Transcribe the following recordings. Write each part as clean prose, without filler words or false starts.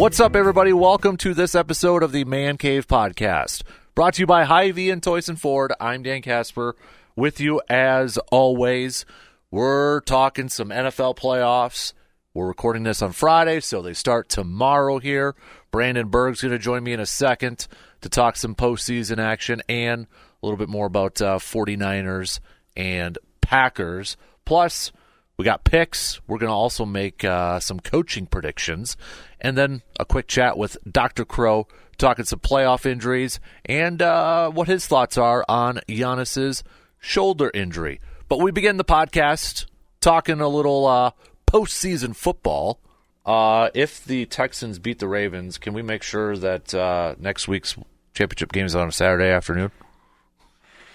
What's up, everybody? Welcome to this episode of the Man Cave Podcast, brought to you by Hy-Vee and Toyson Ford. I'm Dan Casper, with you as always. We're talking some NFL playoffs. We're recording this on Friday, so they start tomorrow here. Brandon Berg's going to join me in a second to talk some postseason action and a little bit more about 49ers and Packers. Plus, we got picks. We're going to also make some coaching predictions. And then a quick chat with Dr. Crow, talking some playoff injuries and what his thoughts are on Giannis's shoulder injury. But we begin the podcast talking a little postseason football. If the Texans beat the Ravens, can we make sure that next week's championship game is on a Saturday afternoon?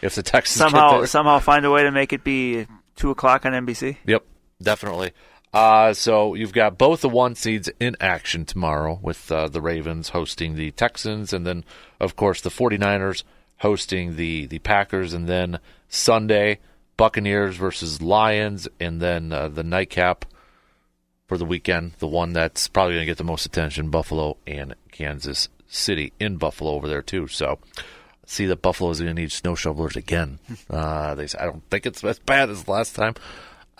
If the Texans somehow find a way to make it be 2 o'clock on NBC? Yep, definitely. So you've got both the 1 seeds in action tomorrow with the Ravens hosting the Texans, and then, of course, the 49ers hosting the Packers, and then Sunday, Buccaneers versus Lions, and then the nightcap for the weekend, the one that's probably going to get the most attention, Buffalo and Kansas City, in Buffalo over there too. So see that Buffalo is going to need snow shovelers again. I don't think it's as bad as last time.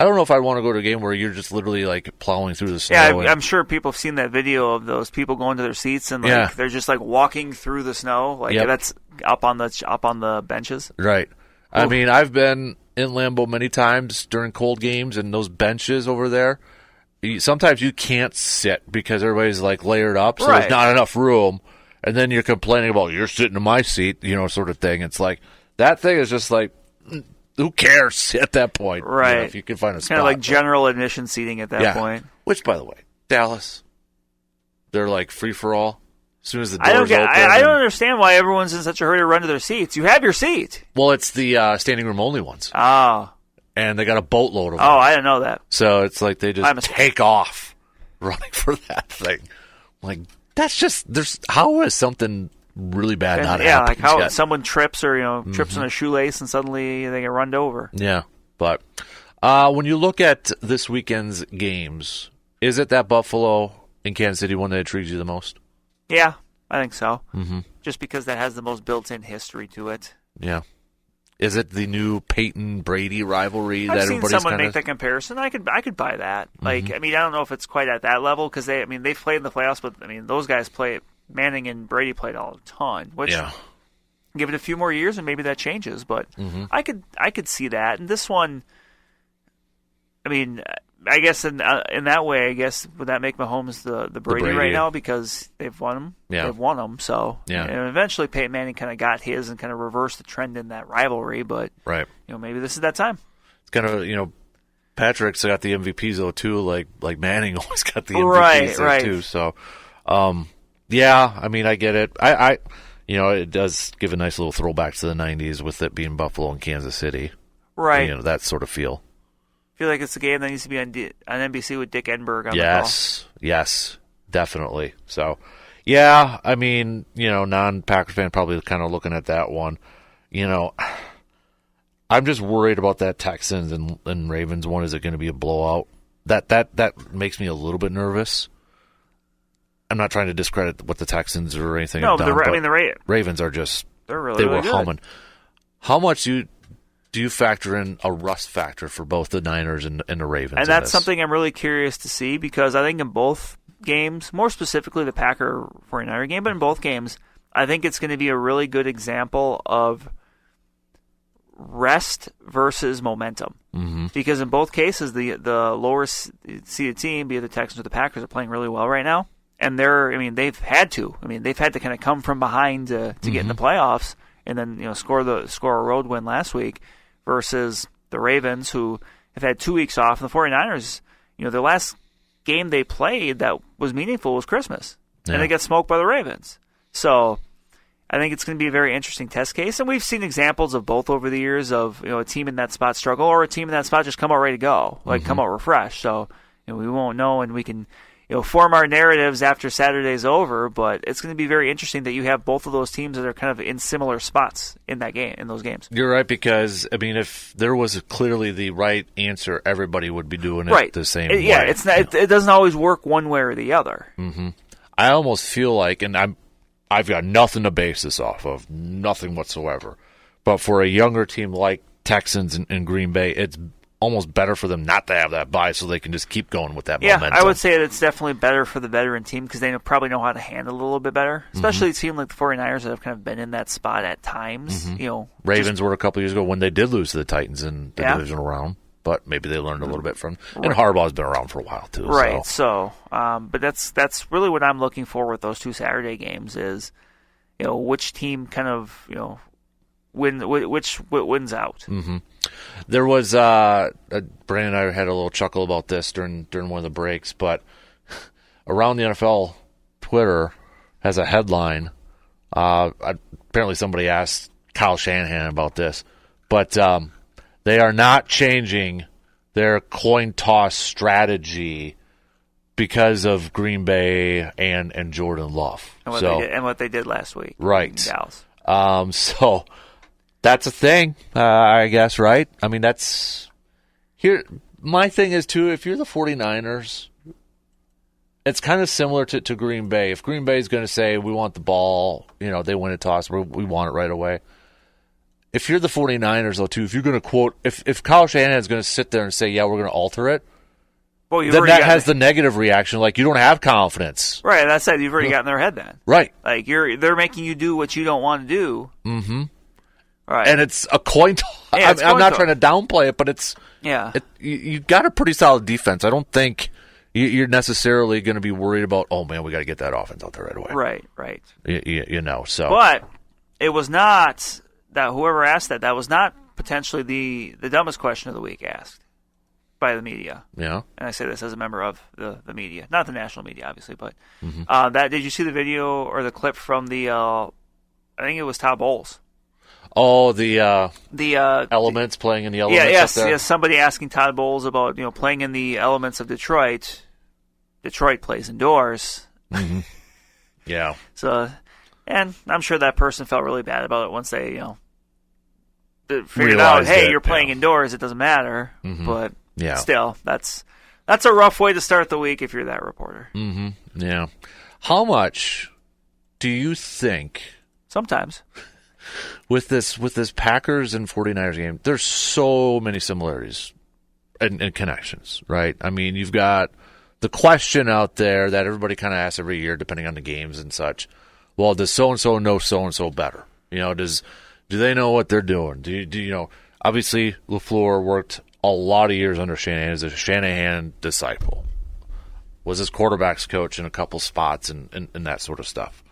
I don't know if I want to go to a game where you're just literally like plowing through the snow. Yeah, I'm sure people have seen that video of those people going to their seats and they're just like walking through the snow. Like that's up on the benches. Right. Ooh. I mean, I've been in Lambeau many times during cold games, and those benches over there, sometimes you can't sit because everybody's like layered up, so there's not enough room. And then you're complaining about you're sitting in my seat, sort of thing. It's like that thing is just like, who cares at that point? Right. If you can find a spot. Kind of like general admission seating at that point. Which, by the way, Dallas, they're like free for all. As soon as the doors open. I don't understand why everyone's in such a hurry to run to their seats. You have your seat. Well, it's the standing room only ones. Oh. And they got a boatload of them. Oh, I didn't know that. So it's like they just take off running for that thing. Like, that's just, how is something really bad not happening? Yeah, like how someone trips or, trips on a shoelace and suddenly they get run over. Yeah, but when you look at this weekend's games, is it that Buffalo and Kansas City one that intrigues you the most? Yeah, I think so. Mm-hmm. Just because that has the most built-in history to it. Yeah. Is it the new Peyton-Brady rivalry that everybody's I've seen someone make that comparison. I could buy that. Mm-hmm. Like, I mean, I don't know if it's quite at that level because they've played in the playoffs, but I mean, those guys Manning and Brady played all a ton. Which, give it a few more years and maybe that changes. But I could see that. And this one, I mean, I guess in that way, would that make Mahomes the Brady right now because they've won them? Yeah. They've won them. So and eventually Peyton Manning kind of got his and kind of reversed the trend in that rivalry. But maybe this is that time. It's kind of Patrick's got the MVPs though too. Like Manning always got the MVPs there too. So I mean I get it. I it does give a nice little throwback to the '90s with it being Buffalo and Kansas City. Right. That sort of feel. I feel like it's a game that needs to be on NBC with Dick Enberg on the call. Yes, definitely. So, I mean, non-Packers fan probably kind of looking at that one. I'm just worried about that Texans and Ravens one. Is it going to be a blowout? That makes me a little bit nervous. I'm not trying to discredit what the Texans or anything have done, but the Ravens are just they were humming. How much do you factor in a rust factor for both the Niners and the Ravens? And that's something I'm really curious to see because I think in both games, more specifically the Packer-49er game, but in both games, I think it's going to be a really good example of rest versus momentum. Mm-hmm. Because in both cases, the lower seeded team, be it the Texans or the Packers, are playing really well right now. And they've had to. They've had to kind of come from behind to get in the playoffs and then score a road win last week. Versus the Ravens, who have had 2 weeks off. And the 49ers, their last game they played that was meaningful was Christmas. Yeah. And they got smoked by the Ravens. So I think it's going to be a very interesting test case. And we've seen examples of both over the years of a team in that spot struggle or a team in that spot just come out ready to go, come out refreshed. So we won't know, and we can form our narratives after Saturday's over, but it's going to be very interesting that you have both of those teams that are kind of in similar spots in those games. You're right, because, if there was clearly the right answer, everybody would be doing it the same way. Yeah, it doesn't always work one way or the other. Mm-hmm. I almost feel like, and I've got nothing to base this off of, nothing whatsoever. But for a younger team like Texans and Green Bay, it's almost better for them not to have that bye so they can just keep going with that momentum. I would say that it's definitely better for the veteran team because they probably know how to handle it a little bit better, especially a team like the 49ers that have kind of been in that spot at times. Ravens were a couple years ago when they did lose to the Titans in the divisional round, but maybe they learned a little bit from. And Harbaugh's been around for a while too. Right. But that's really what I'm looking for with those two Saturday games is, which team kind of which wins out. Mm-hmm. There was Brandon and I had a little chuckle about this during one of the breaks, but around the NFL Twitter has a headline. Apparently somebody asked Kyle Shanahan about this, but they are not changing their coin toss strategy because of Green Bay and Jordan Love. And what they did last week. Right. In Dallas. So that's a thing, I guess, right? I mean, that's here. My thing is, too, if you're the 49ers, it's kind of similar to Green Bay. If Green Bay is going to say, we want the ball, they win a toss, we want it right away. If you're the 49ers, though, too, if you're going to quote, if Kyle Shanahan is going to sit there and say, yeah, we're going to alter it, then that has the negative reaction, like you don't have confidence. Right, that's it. You've already gotten in their head then. Right. Like they're making you do what you don't want to do. Mm-hmm. Right. And it's a coin toss. Yeah, I'm not trying to downplay it, but it's you got a pretty solid defense. I don't think you're necessarily going to be worried about, oh, man, we got to get that offense out there right away. Right. So. But it was not that whoever asked that was not potentially the dumbest question of the week asked by the media. Yeah. And I say this as a member of the media. Not the national media, obviously, but mm-hmm. Did you see the video or the clip from I think it was Todd Bowles. Oh, the Elements playing in the Elements. Yes. Somebody asking Todd Bowles about playing in the Elements of Detroit. Detroit plays indoors. Mm-hmm. Yeah. So, and I'm sure that person felt really bad about it once they figured out, hey, you're playing indoors, it doesn't matter. Mm-hmm. But still, that's a rough way to start the week if you're that reporter. Mm-hmm. Yeah. How much do you think? Sometimes. With this Packers and 49ers game, there's so many similarities and connections, right? I mean, you've got the question out there that everybody kind of asks every year, depending on the games and such. Well, does so-and-so know so-and-so better? Do they know what they're doing? Do you know? Obviously, LaFleur worked a lot of years under Shanahan as a Shanahan disciple. Was his quarterback's coach in a couple spots and that sort of stuff.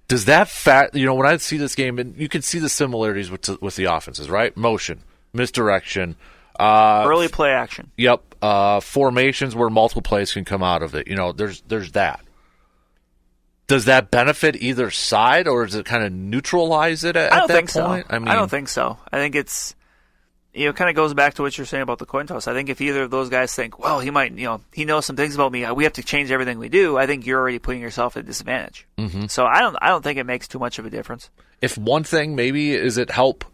Does that fact, when I see this game, and you can see the similarities with the offenses, right? Motion, misdirection, early play action. Yep, formations where multiple plays can come out of it. There's that. Does that benefit either side, or does it kind of neutralize it at that point? So. I don't think so. I think it's kind of goes back to what you're saying about the coin toss. I think if either of those guys think, well, he might, he knows some things about me, we have to change everything we do, I think you're already putting yourself at a disadvantage. Mm-hmm. So I don't think it makes too much of a difference. If one thing maybe is it help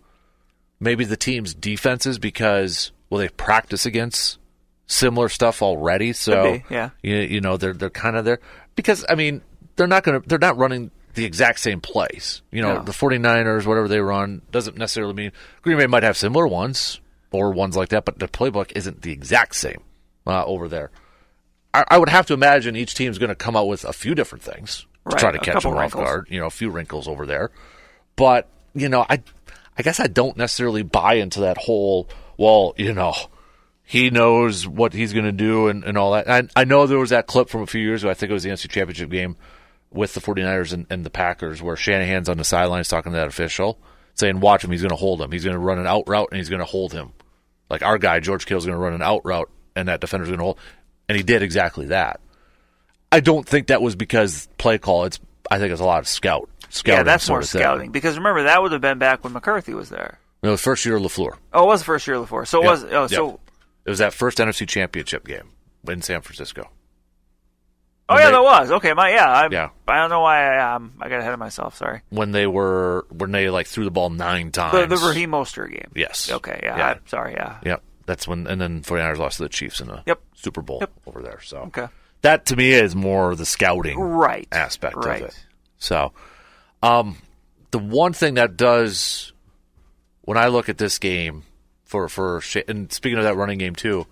maybe the team's defenses because they practice against similar stuff already, so they're kind of there because I mean they're not running the exact same plays. The 49ers, whatever they run, doesn't necessarily mean Green Bay might have similar ones or ones like that, but the playbook isn't the exact same over there. I would have to imagine each team's going to come out with a few different things to try to catch them off guard. A few wrinkles over there. But, I guess I don't necessarily buy into that whole, he knows what he's going to do and all that. I know there was that clip from a few years ago, I think it was the NFC Championship game, with the 49ers and the Packers, where Shanahan's on the sidelines talking to that official, saying, watch him, he's going to hold him. He's going to run an out route, and he's going to hold him. Like our guy, George Kittle's going to run an out route, and that defender's going to hold. And he did exactly that. I don't think that was because play call. I think it's a lot of scouting. Yeah, that's more scouting. Because remember, that would have been back when McCarthy was there. No, it was first year of LaFleur. Oh, it was the first year of LaFleur. So it was. Oh, so it was that first NFC Championship game in San Francisco. That was okay. I don't know why I got ahead of myself. Sorry. When they threw the ball 9 times. The Raheem Mostert game. Yes. Okay. Yeah. I'm sorry. Yeah. Yep. That's when, and then 49ers lost to the Chiefs in the Super Bowl over there. So okay. That, to me, is more the scouting aspect of it. So, the one thing that does, when I look at this game, and speaking of that running game too,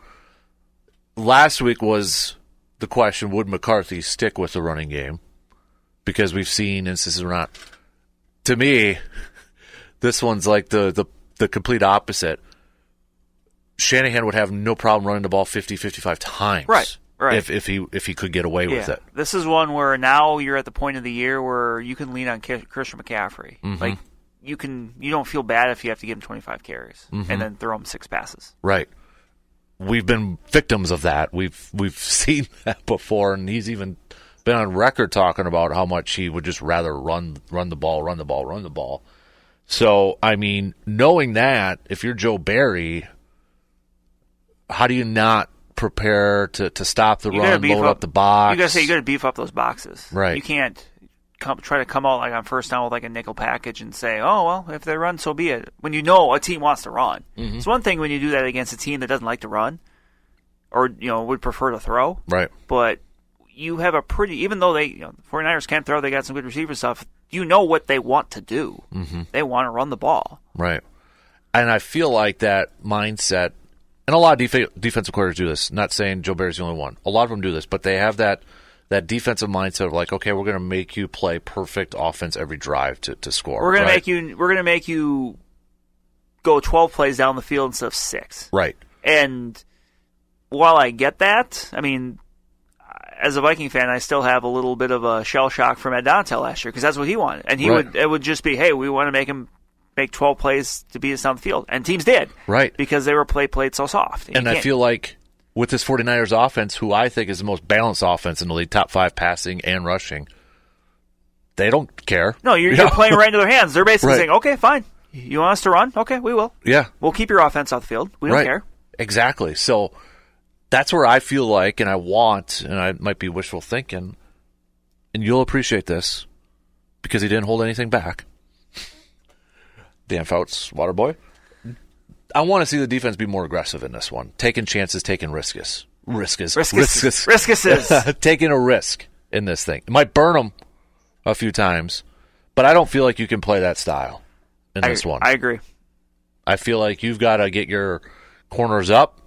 last week was the question, would McCarthy stick with the running game? Because we've seen instances where not. To me, this one's like the complete opposite. Shanahan would have no problem running the ball 50, 55 times. Right. If he could get away with it. This is one where now you're at the point of the year where you can lean on Christian McCaffrey. Mm-hmm. Like you don't feel bad if you have to give him 25 carries and then throw him 6 passes. Right. We've been victims of that. We've seen that before, and he's even been on record talking about how much he would just rather run the ball. So, I mean, knowing that, if you're Joe Barry, how do you not prepare to stop the run, load up the box? You got to beef up those boxes. Right. You can't try to come out like on first down with like a nickel package and say, oh, well, if they run, so be it. When you know a team wants to run. Mm-hmm. It's one thing when you do that against a team that doesn't like to run or, would prefer to throw. Right. But you have even though the 49ers can't throw, they got some good receiver stuff, you know what they want to do. Mm-hmm. They want to run the ball. Right. And I feel like that mindset, and a lot of defensive coordinators do this, not saying Joe Barry's the only one. A lot of them do this, but they have that defensive mindset of like, okay, we're going to make you play perfect offense every drive to score. We're going to make you go 12 plays down the field instead of 6. Right. And while I get that, I mean, as a Viking fan, I still have a little bit of a shell shock from Ed Donatell last year because that's what he wanted, and it would just be, hey, we want to make him make 12 plays to beat us down the field, and teams did, right? Because they were played so soft. And I feel like with this 49ers offense, who I think is the most balanced offense in the league, top 5 passing and rushing, they don't care. No, you're playing right into their hands. They're basically saying, okay, fine, you want us to run? Okay, we will. Yeah, we'll keep your offense off the field. We don't care. Exactly. So that's where I feel like, and I want, and I might be wishful thinking, and you'll appreciate this because he didn't hold anything back. Dan Fouts, Waterboy. I want to see the defense be more aggressive in this one, taking chances, taking risks. Taking a risk in this thing. It might burn them a few times, but I don't feel like you can play that style in this one. I agree. I feel like you've got to get your corners up,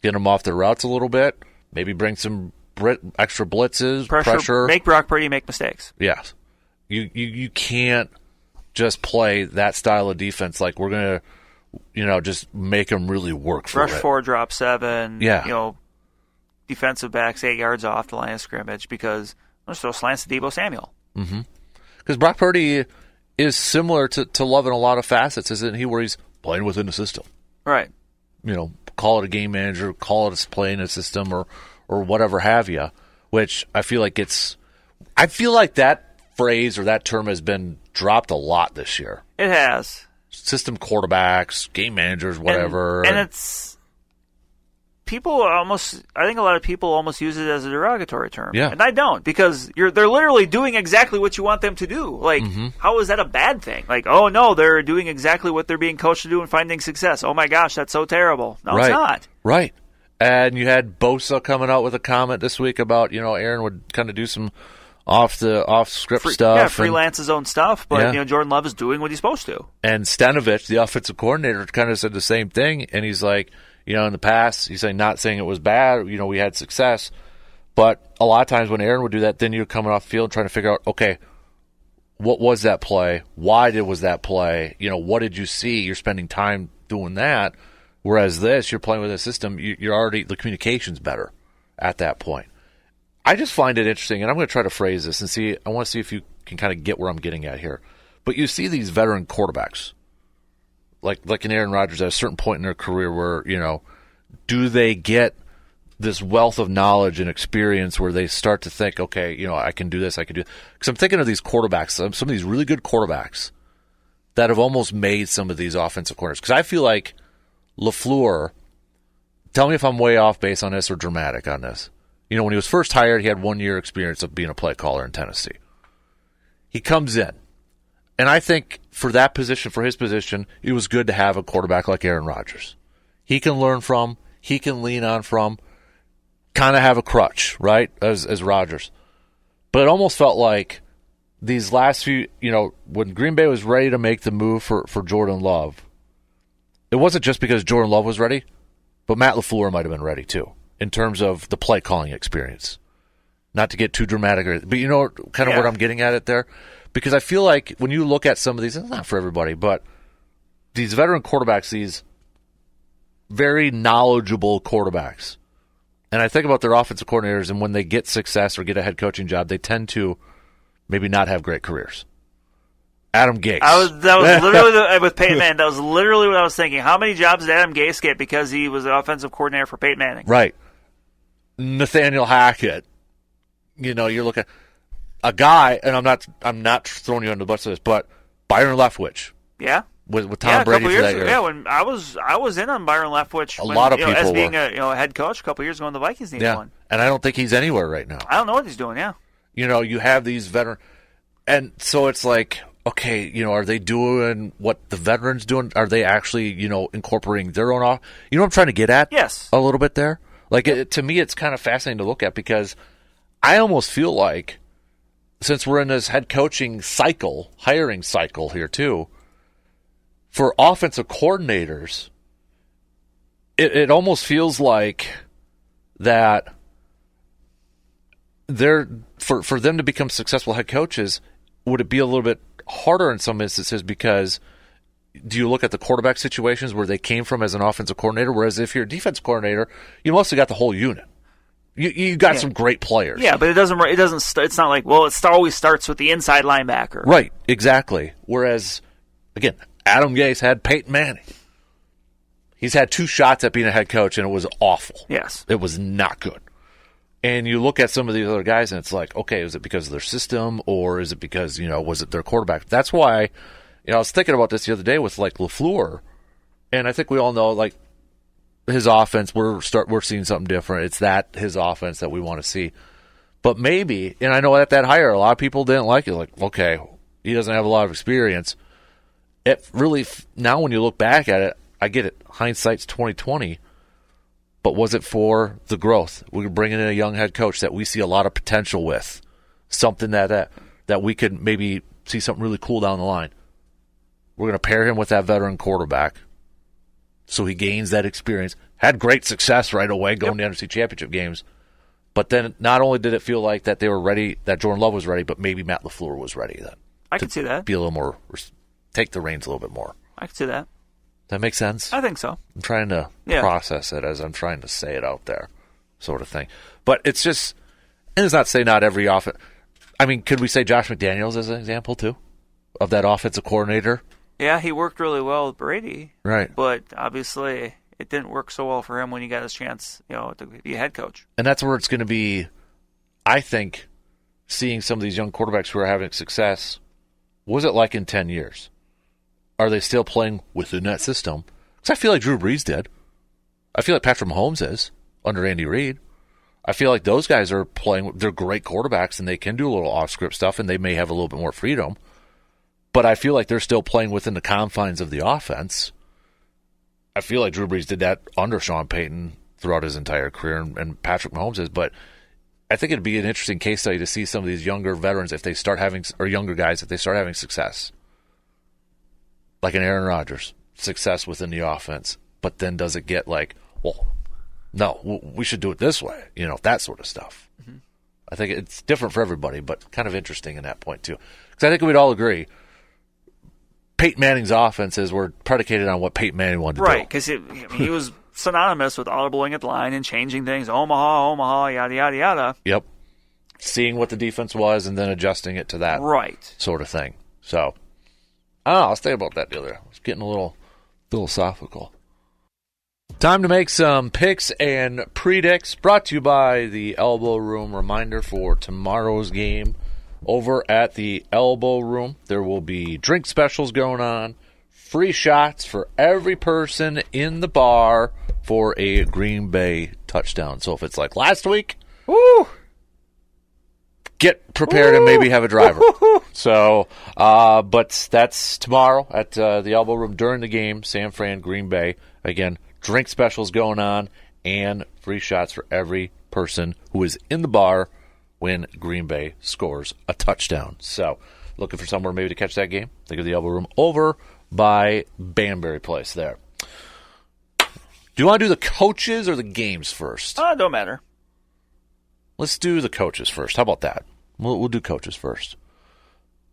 get them off their routes a little bit, maybe bring some extra blitzes, pressure. Make Brock Purdy make mistakes. Yes. You can't just play that style of defense like we're going to, just make them really work for it. Rush 4, drop 7. Yeah. Defensive backs 8 yards off the line of scrimmage because let's throw slants to Deebo Samuel. Mm-hmm. Because Brock Purdy is similar to Love in a lot of facets, isn't he? Where he's playing within the system. Right. Call it a game manager, call it a playing a system or whatever have you, which I feel like that phrase or that term has been dropped a lot this year. It has. System quarterbacks, game managers, whatever. And it's I think a lot of people almost use it as a derogatory term. Yeah. And I don't, because they're literally doing exactly what you want them to do. Like, How is that a bad thing? Like, oh no, they're doing exactly what they're being coached to do and finding success. Oh my gosh, that's so terrible. No, It's not. Right. And you had Bosa coming out with a comment this week about, Aaron would kind of do some off script stuff. Yeah, freelance his own stuff, but Jordan Love is doing what he's supposed to. And Stanovich, the offensive coordinator, kind of said the same thing, and he's like, in the past, he's like, not saying it was bad, we had success, but a lot of times when Aaron would do that, then you're coming off the field trying to figure out, okay, what was that play? Why was that play? What did you see? You're spending time doing that, whereas you're playing with a system, you're already, the communication's better at that point. I just find it interesting, and I'm going to try to phrase this and I want to see if you can kind of get where I'm getting at here. But you see these veteran quarterbacks, like an Aaron Rodgers at a certain point in their career where, do they get this wealth of knowledge and experience where they start to think, okay, I can do this, I can do. Because I'm thinking of these quarterbacks, some of these really good quarterbacks that have almost made some of these offensive coordinators. Because I feel like LaFleur, tell me if I'm way off base on this or dramatic on this. When he was first hired, he had 1 year experience of being a play caller in Tennessee. He comes in, and I think for his position, it was good to have a quarterback like Aaron Rodgers. He can learn from, he can lean on from. kind of have a crutch, right, as Rodgers. But it almost felt like these last few, when Green Bay was ready to make the move for Jordan Love, it wasn't just because Jordan Love was ready, but Matt LaFleur might have been ready too, in terms of the play calling experience. Not to get too dramatic, but you know kind of what I'm getting at it there? Because I feel like when you look at some of these, it's not for everybody, but these veteran quarterbacks, these very knowledgeable quarterbacks, and I think about their offensive coordinators, and when they get success or get a head coaching job, they tend to maybe not have great careers. Adam Gase. That was literally with Peyton Manning. That was literally what I was thinking. How many jobs did Adam Gase get because he was the offensive coordinator for Peyton Manning? Right. Nathaniel Hackett. You're looking at a guy, and I'm not throwing you under the bus for this, but Byron Leftwich. Yeah. With Tom Brady for that year. Yeah, when I was in on Byron Leftwich. A lot of people as being a head coach a couple years ago when the Vikings needed one. And I don't think he's anywhere right now. I don't know what he's doing. Yeah. You have these veteran, and so it's like, okay, are they doing what the veterans doing? Are they actually, incorporating their own off? You know what I'm trying to get at? Yes. A little bit there. Like to me, it's kind of fascinating to look at because I almost feel like since we're in this head coaching cycle, hiring cycle here too, for offensive coordinators, it almost feels like that they're for them to become successful head coaches, would it be a little bit harder in some instances because do you look at the quarterback situations where they came from as an offensive coordinator, whereas if you're a defense coordinator, you mostly got the whole unit. You got some great players. Yeah, but it doesn't. It's not like it always starts with the inside linebacker. Right, exactly. Whereas, again, Adam Gase had Peyton Manning. He's had 2 shots at being a head coach, and it was awful. Yes, it was not good. And you look at some of these other guys, and it's like, okay, is it because of their system, or is it because was it their quarterback? That's why, I was thinking about this the other day with like LaFleur, and I think we all know like. His offense, we're seeing something different. It's his offense that we want to see. But maybe, and I know at that hire, a lot of people didn't like it. Like, okay, he doesn't have a lot of experience. It really, now when you look back at it, I get it. Hindsight's 20/20. But was it for the growth? We're bringing in a young head coach that we see a lot of potential with. Something that we could maybe see something really cool down the line. We're going to pair him with that veteran quarterback. So he gains that experience. Had great success right away going to NFC Championship games. But then not only did it feel like that they were ready, that Jordan Love was ready, but maybe Matt LaFleur was ready then. I can see that. Be a little more, take the reins a little bit more. I can see that. That makes sense? I think so. I'm trying to process it as I'm trying to say it out there, sort of thing. But it's just, and it's not to say not every offense. I mean, could we say Josh McDaniels as an example too of that offensive coordinator? Yeah, he worked really well with Brady. Right. But obviously it didn't work so well for him when he got his chance, to be a head coach. And that's where it's going to be, I think, seeing some of these young quarterbacks who are having success. What was it like in 10 years? Are they still playing within that system? Because I feel like Drew Brees did. I feel like Patrick Mahomes is under Andy Reid. I feel like those guys are playing. They're great quarterbacks, and they can do a little off-script stuff, and they may have a little bit more freedom. But I feel like they're still playing within the confines of the offense. I feel like Drew Brees did that under Sean Payton throughout his entire career, and Patrick Mahomes is. But I think it'd be an interesting case study to see some of these younger veterans if they start having, or younger guys if they start having success, like an Aaron Rodgers, success within the offense. But then does it get like, well, no, we should do it this way, that sort of stuff. Mm-hmm. I think it's different for everybody, but kind of interesting in that point too, because I think we'd all agree. Peyton Manning's offenses were predicated on what Peyton Manning wanted to do. Right, because he was synonymous with audibling at the line and changing things. Omaha, yada, yada, yada. Yep. Seeing what the defense was and then adjusting it to that sort of thing. So, I don't know. I was thinking about that the other day. I was getting a little philosophical. Time to make some picks and predicts brought to you by the Elbow Room. Reminder for tomorrow's game. Over at the Elbow Room, there will be drink specials going on, free shots for every person in the bar for a Green Bay touchdown. So if it's like last week, get prepared and maybe have a driver. So, but that's tomorrow at the Elbow Room during the game, San Fran, Green Bay. Again, drink specials going on, and free shots for every person who is in the bar when Green Bay scores a touchdown. So, looking for somewhere maybe to catch that game? Think of the Elbow Room over by Banbury Place there. Do you want to do the coaches or the games first? Don't matter. Let's do the coaches first. How about that? We'll do coaches first.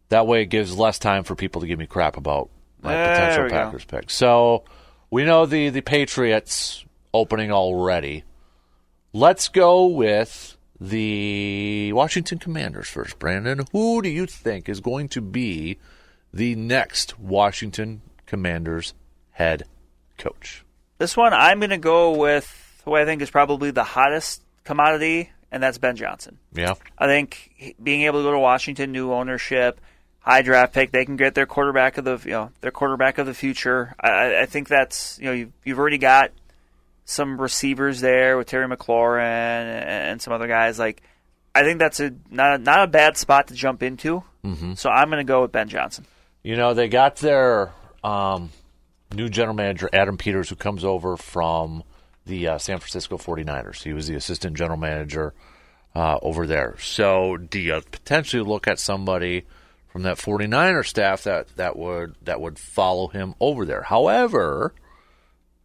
That way it gives less time for people to give me crap about my potential Packers pick. So, we know the Patriots opening already. Let's go with the Washington Commanders first, Brandon. Who do you think is going to be the next Washington Commanders head coach? This one, I'm going to go with who I think is probably the hottest commodity, and that's Ben Johnson. Yeah. I think being able to go to Washington, new ownership, high draft pick, they can get their quarterback of the future. I think that's you've already got some receivers there with Terry McLaurin and some other guys. Like, I think that's not a bad spot to jump into. Mm-hmm. So I'm going to go with Ben Johnson. They got their new general manager, Adam Peters, who comes over from the San Francisco 49ers. He was the assistant general manager over there. So do you potentially look at somebody from that 49er staff that would follow him over there? However,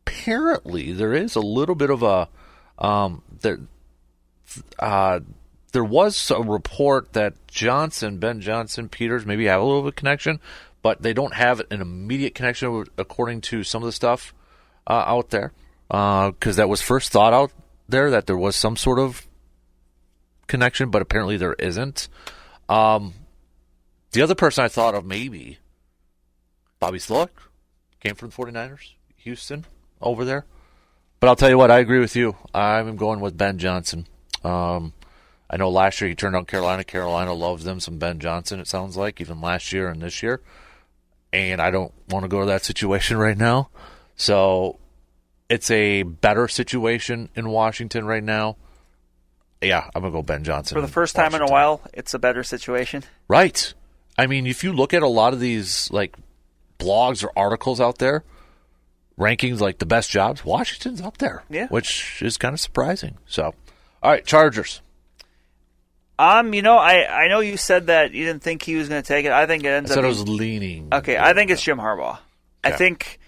apparently there is a little bit of a there was a report that Ben Johnson, Peters maybe have a little bit of a connection, but they don't have an immediate connection according to some of the stuff out there, because that was first thought out there that there was some sort of connection, but apparently there isn't. The other person I thought of, maybe Bobby Slowick, came from the 49ers, Houston, over there. But I'll tell you what, I agree with you. I'm going with Ben Johnson. I know last year he turned out Carolina. Carolina loves them some Ben Johnson, it sounds like, even last year and this year. And I don't want to go to that situation right now. So it's a better situation in Washington right now. Yeah, I'm going to go Ben Johnson. For the first time in a while, it's a better situation. Right. I mean, if you look at a lot of these like blogs or articles out there, rankings like the best jobs, Washington's up there, which is kind of surprising. So, all right, Chargers. I know you said that you didn't think he was going to take it. I think it ends up. I was leaning. Okay, I think it's Jim Harbaugh. Okay. I think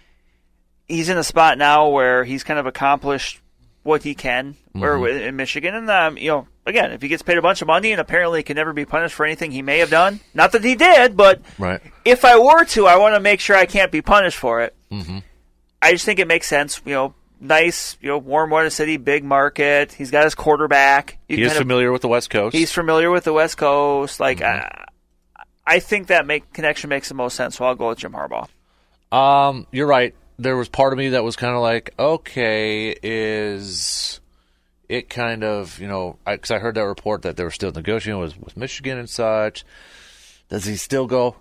he's in a spot now where he's kind of accomplished what he can in Michigan. And, again, if he gets paid a bunch of money and apparently can never be punished for anything he may have done, not that he did, but if I were to, I want to make sure I can't be punished for it. Mm-hmm. I just think it makes sense, nice, warm water city, big market. He's got his quarterback. He is familiar with the West Coast. He's familiar with the West Coast. Like, I think that connection makes the most sense, so I'll go with Jim Harbaugh. You're right. There was part of me that was kind of like, okay, is it kind of, because I heard that report that they were still negotiating with Michigan and such. Does he still go?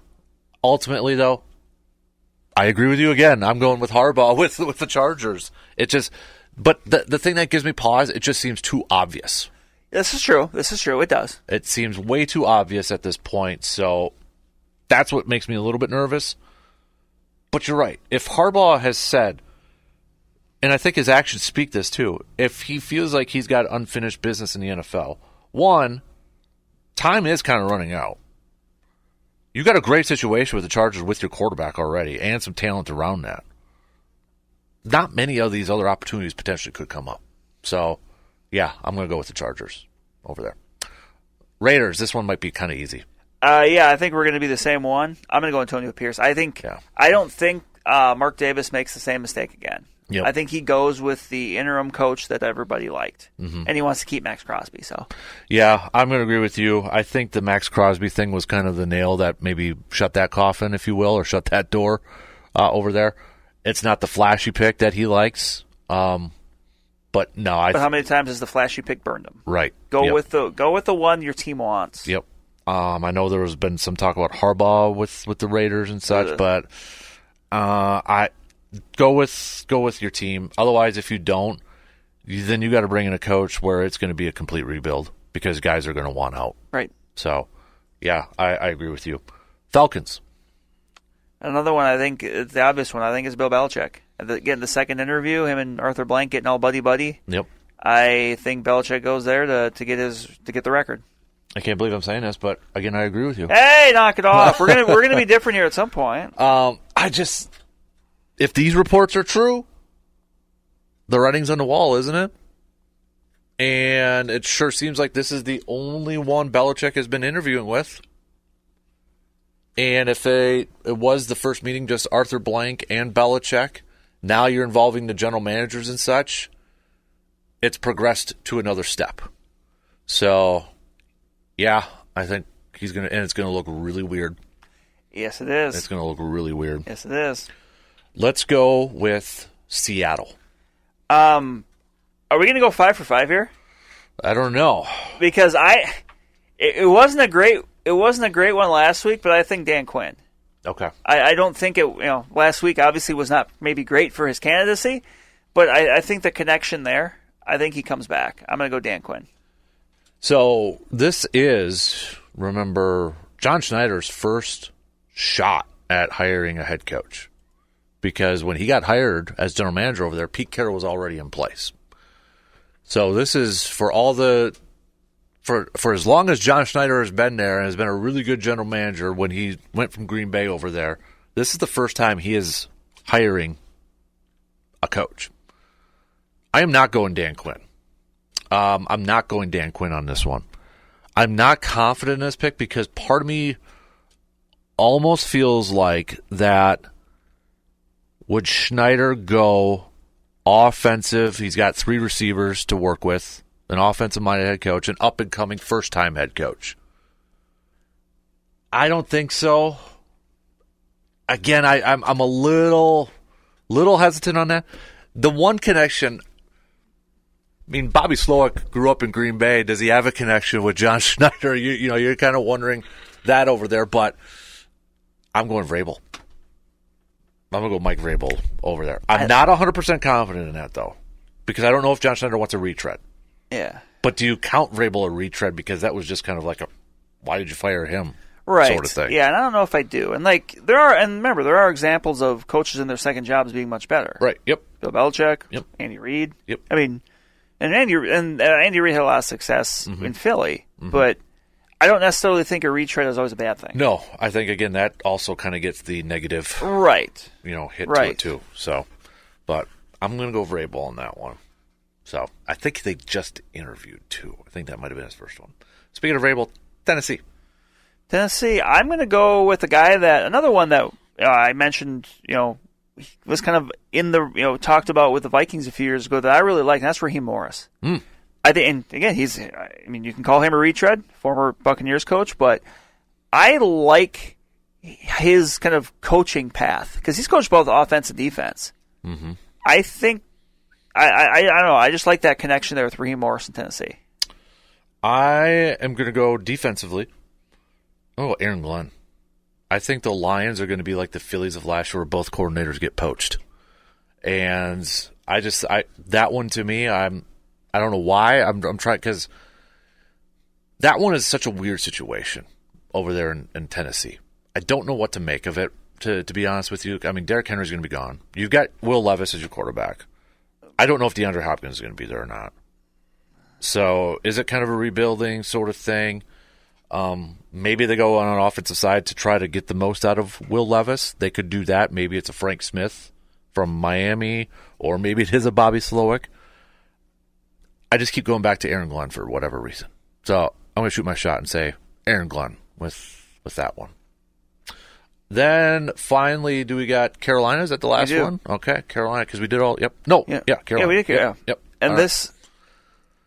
Ultimately, though, I agree with you again. I'm going with Harbaugh with the Chargers. It just, but the thing that gives me pause, it just seems too obvious. This is true. It does. It seems way too obvious at this point. So that's what makes me a little bit nervous. But you're right. If Harbaugh has said, and I think his actions speak this too, if he feels like he's got unfinished business in the NFL, one, time is kind of running out. You got a great situation with the Chargers with your quarterback already and some talent around that. Not many of these other opportunities potentially could come up. So, yeah, I'm going to go with the Chargers over there. Raiders, this one might be kind of easy. I think we're going to be the same one. I'm going to go Antonio Pierce. I don't think Mark Davis makes the same mistake again. Yep. I think he goes with the interim coach that everybody liked, and he wants to keep Max Crosby. So, yeah, I'm going to agree with you. I think the Max Crosby thing was kind of the nail that maybe shut that coffin, if you will, or shut that door over there. It's not the flashy pick that he likes, but no. But how many times has the flashy pick burned him? Right. Go with the one your team wants. Yep. I know there has been some talk about Harbaugh with the Raiders and such, but I go with your team. Otherwise, if you don't, then you got to bring in a coach where it's going to be a complete rebuild because guys are going to want out. Right. So, yeah, I agree with you. Falcons. Another one, I think, the obvious one, I think, is Bill Belichick. getting the second interview, him and Arthur Blank getting all buddy-buddy. Yep. I think Belichick goes there to get the record. I can't believe I'm saying this, but again, I agree with you. Hey, knock it off. We're gonna be different here at some point. If these reports are true, the writing's on the wall, isn't it? And it sure seems like this is the only one Belichick has been interviewing with. And if it was the first meeting, just Arthur Blank and Belichick, now you're involving the general managers and such, it's progressed to another step. So, yeah, I think he's going to, and it's going to look really weird. Yes, it is. It's going to look really weird. Yes, it is. Let's go with Seattle. Are we going to go 5 for 5 here? I don't know. Because it wasn't a great one last week, but I think Dan Quinn. Okay. I don't think last week obviously was not maybe great for his candidacy, but I think the connection there, I think he comes back. I'm going to go Dan Quinn. So this is, remember, John Schneider's first shot at hiring a head coach. Because when he got hired as general manager over there, Pete Carroll was already in place. So this is for as long as John Schneider has been there and has been a really good general manager when he went from Green Bay over there, this is the first time he is hiring a coach. I am not going Dan Quinn. I'm not going Dan Quinn on this one. I'm not confident in this pick because part of me almost feels like that would Schneider go offensive? He's got 3 receivers to work with, an offensive-minded head coach, an up-and-coming first-time head coach. I don't think so. Again, I'm a little hesitant on that. The one connection, I mean, Bobby Slowick grew up in Green Bay. Does he have a connection with John Schneider? You're kind of wondering that over there, but I'm going Vrabel. I'm going to go Mike Vrabel over there. I'm not 100% confident in that, though, because I don't know if John Schneider wants a retread. Yeah. But do you count Vrabel a retread because that was just kind of like a, why did you fire him right. sort of thing? Yeah, and I don't know if I do. And remember, there are examples of coaches in their second jobs being much better. Right, yep. Bill Belichick, yep. Andy Reid. Yep. I mean, and Andy Reid had a lot of success in Philly, but I don't necessarily think a retread is always a bad thing. No, I think, again, that also kind of gets the negative hit to it, too. So, but I'm going to go Vrabel on that one. So, I think they just interviewed, too. I think that might have been his first one. Speaking of Vrabel, Tennessee, I'm going to go with another one that I mentioned, was kind of in the, talked about with the Vikings a few years ago that I really like, and that's Raheem Morris. I think, and again, you can call him a retread, former Buccaneers coach, but I like his kind of coaching path because he's coached both offense and defense. Mm-hmm. I think, I don't know, I just like that connection there with Raheem Morris in Tennessee. I am going to go defensively. Oh, Aaron Glenn. I think the Lions are going to be like the Phillies of last year where both coordinators get poached. And that one to me, I don't know why. I'm trying because that one is such a weird situation over there in Tennessee. I don't know what to make of it, to be honest with you. I mean, Derrick Henry's going to be gone. You've got Will Levis as your quarterback. I don't know if DeAndre Hopkins is going to be there or not. So is it kind of a rebuilding sort of thing? Maybe they go on an offensive side to try to get the most out of Will Levis. They could do that. Maybe it's a Frank Smith from Miami, or maybe it is a Bobby Slowick. I just keep going back to Aaron Glenn for whatever reason. So I'm going to shoot my shot and say Aaron Glenn with that one. Then finally, do we got Carolina? Is that the last one? Okay, Carolina, because we did all. Yep. No. Yeah, Carolina. Yeah, we did Carolina. Yep. And all this.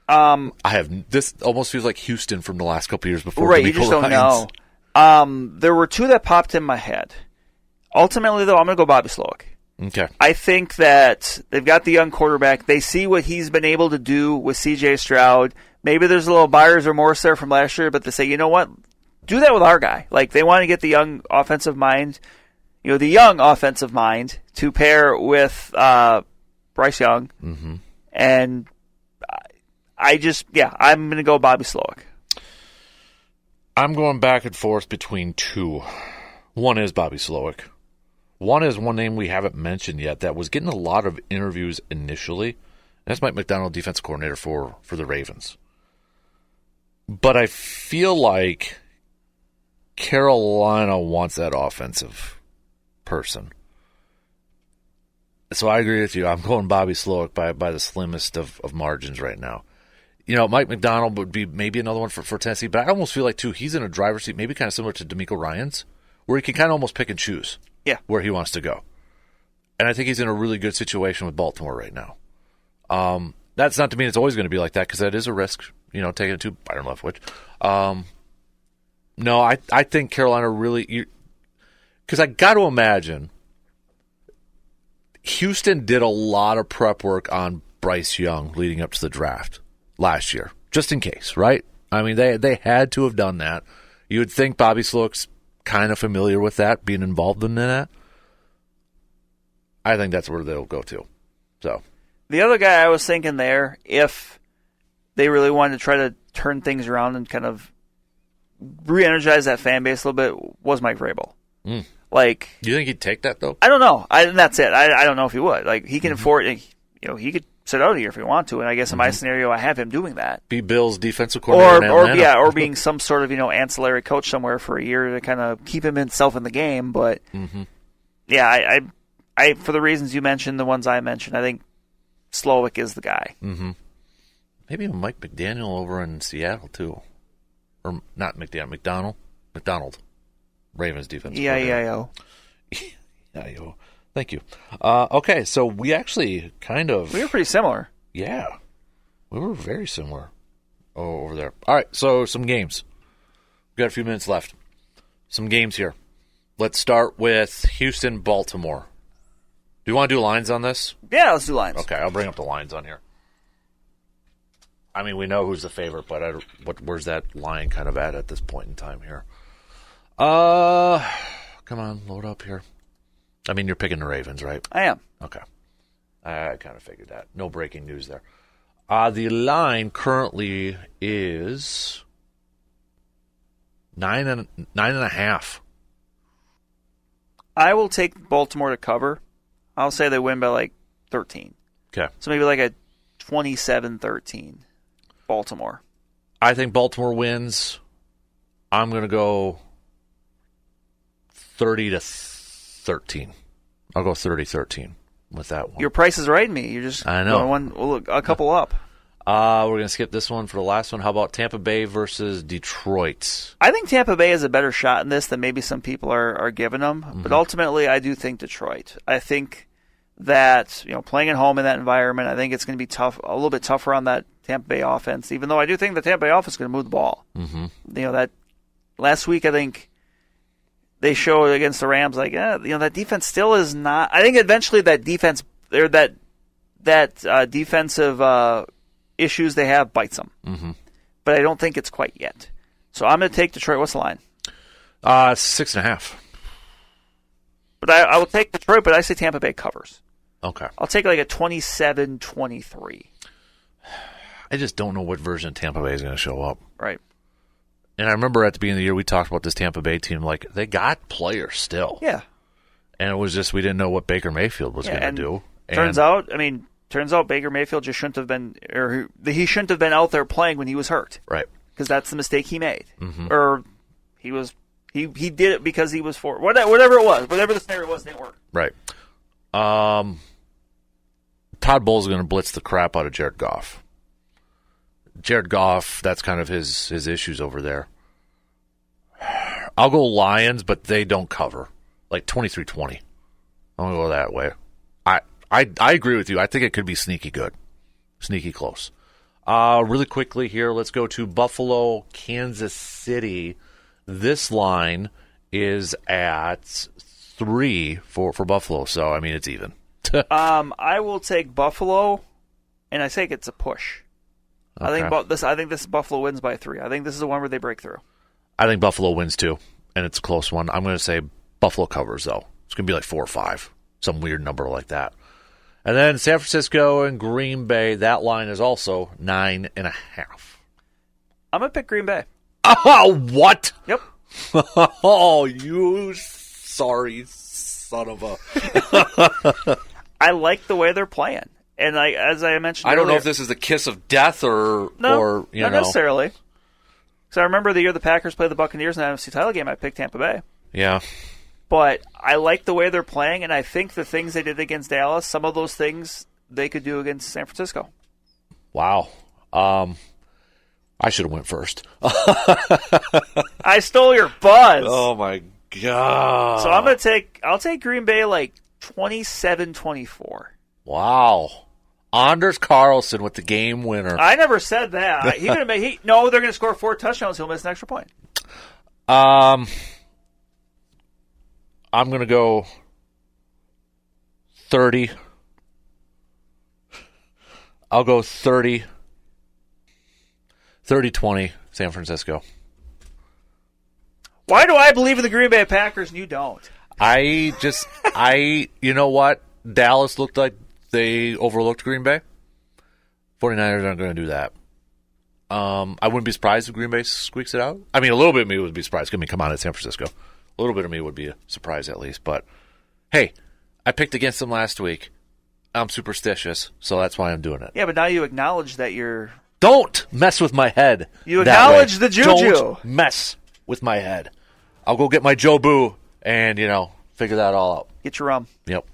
Right. I have this almost feels like Houston from the last couple of years before. Right, you just don't know. There were 2 that popped in my head. Ultimately, though, I'm going to go Bobby Slowick. Okay. I think that they've got the young quarterback. They see what he's been able to do with C.J. Stroud. Maybe there's a little buyer's remorse there from last year, but they say, you know what? Do that with our guy. Like, they want to get the young offensive mind, to pair with Bryce Young. Mm-hmm. And I'm going to go Bobby Slowick. I'm going back and forth between 2. One is Bobby Slowick. One is one name we haven't mentioned yet that was getting a lot of interviews initially. That's Mike Macdonald, defensive coordinator for the Ravens. But I feel like Carolina wants that offensive person. So I agree with you. I'm going Bobby Slowick by the slimmest of margins right now. Mike Macdonald would be maybe another one for Tennessee, but I almost feel like, too, he's in a driver's seat, maybe kind of similar to DeMeco Ryans, where he can kind of almost pick and choose where he wants to go. And I think he's in a really good situation with Baltimore right now. That's not to mean it's always going to be like that, because that is a risk, taking it to Byron Leftwich. No, I think Carolina really – because I got to imagine Houston did a lot of prep work on Bryce Young leading up to the draft last year, just in case, right? I mean, they had to have done that. You would think Bobby Slowick's kind of familiar with that, being involved in that. I think that's where they'll go to. So the other guy I was thinking there, if they really wanted to try to turn things around and kind of re-energize that fan base a little bit, was Mike Vrabel. Do Like, you think he'd take that though? I don't know. That's it. I don't know if he would. Like, he can afford. He could sit out here if he want to. And I guess in my scenario, I have him doing that. Be Bill's defensive coordinator in Atlanta. or being some sort of ancillary coach somewhere for a year to kind of keep himself in the game. But yeah, I for the reasons you mentioned, the ones I mentioned, I think Slowick is the guy. Maybe Mike McDaniel over in Seattle too, or not McDaniel, McDonald, Ravens defense. E-I-E-I-O. E-I-E-I-O. Thank you. Okay, so we actually we were pretty similar. Yeah, we were very similar over there. All right, so some games. We've got a few minutes left. Some games here. Let's start with Houston-Baltimore. Do you want to do lines on this? Yeah, let's do lines. Okay, I'll bring up the lines on here. I mean, we know who's the favorite, but where's that line kind of at this point in time here? Come on, load up here. I mean, you're picking the Ravens, right? I am. Okay. I kind of figured that. No breaking news there. The line currently is 9.5. I will take Baltimore to cover. I'll say they win by like 13. Okay. So maybe like a 27-13 Baltimore. I think Baltimore wins. I'm going to go 30-13. I'll go 30-13 with that one. Your price is right, me. You're just I know. A couple up. We're going to skip this one for the last one. How about Tampa Bay versus Detroit? I think Tampa Bay has a better shot in this than maybe some people are giving them. But ultimately, I do think Detroit. I think that playing at home in that environment, I think it's going to be tough, a little bit tougher on that Tampa Bay offense. Even though I do think the Tampa Bay offense is going to move the ball. That last week, I think they showed against the Rams, like that defense still is not. I think eventually that defense or that defensive issues they have bites them. But I don't think it's quite yet. So I'm going to take Detroit. What's the line? 6.5. But I will take Detroit, but I say Tampa Bay covers. Okay. I'll take like a 27-23. I just don't know what version of Tampa Bay is going to show up. Right. And I remember at the beginning of the year we talked about this Tampa Bay team. Like, they got players still. Yeah. And it was just we didn't know what Baker Mayfield was going to do. Turns out Baker Mayfield just shouldn't have been, or he shouldn't have been out there playing when he was hurt. Right. Because that's the mistake he made. Or he did it because he was whatever it was, whatever the scenario was, didn't work. Right. Todd Bowles is going to blitz the crap out of Jared Goff. Jared Goff, that's kind of his issues over there. I'll go Lions, but they don't cover. Like 23-20. I'll go that way. I agree with you. I think it could be sneaky good. Sneaky close. Really quickly here, let's go to Buffalo, Kansas City. This line is at 3 for Buffalo, so, I mean, it's even. I will take Buffalo, and I think it's a push. Okay. I think this Buffalo wins by 3. I think this is the one where they break through. I think Buffalo wins too, and it's a close one. I'm going to say Buffalo covers, though. It's going to be like 4 or 5, some weird number like that. And then San Francisco and Green Bay, that line is also 9.5. I'm going to pick Green Bay. Oh, what? Yep. Oh, you sorry son of a. I like the way they're playing, and as I mentioned, I don't know earlier, if this is the kiss of death or not know. necessarily. Because I remember the year the Packers played the Buccaneers in the NFC title game, I picked Tampa Bay. Yeah. But I like the way they're playing, and I think the things they did against Dallas, some of those things they could do against San Francisco. Wow. I should have went first. I stole your buzz. Oh my god. So I'll take Green Bay like 27-24. Wow. Anders Carlson with the game winner. I never said that. They're going to score 4 touchdowns. He'll miss an extra point. I'm going to go 30. I'll go 30. 30-20 San Francisco. Why do I believe in the Green Bay Packers and you don't? You know what? Dallas looked like they overlooked Green Bay. 49ers aren't going to do that. I wouldn't be surprised if Green Bay squeaks it out. I mean, a little bit of me would be surprised. Come on, it's San Francisco. A little bit of me would be a surprise at least. But, hey, I picked against them last week. I'm superstitious, so that's why I'm doing it. Yeah, but now you acknowledge that you're... Don't mess with my head. You acknowledge the juju. Don't mess with my head. I'll go get my Jobu and, figure that all out. Get your rum. Yep.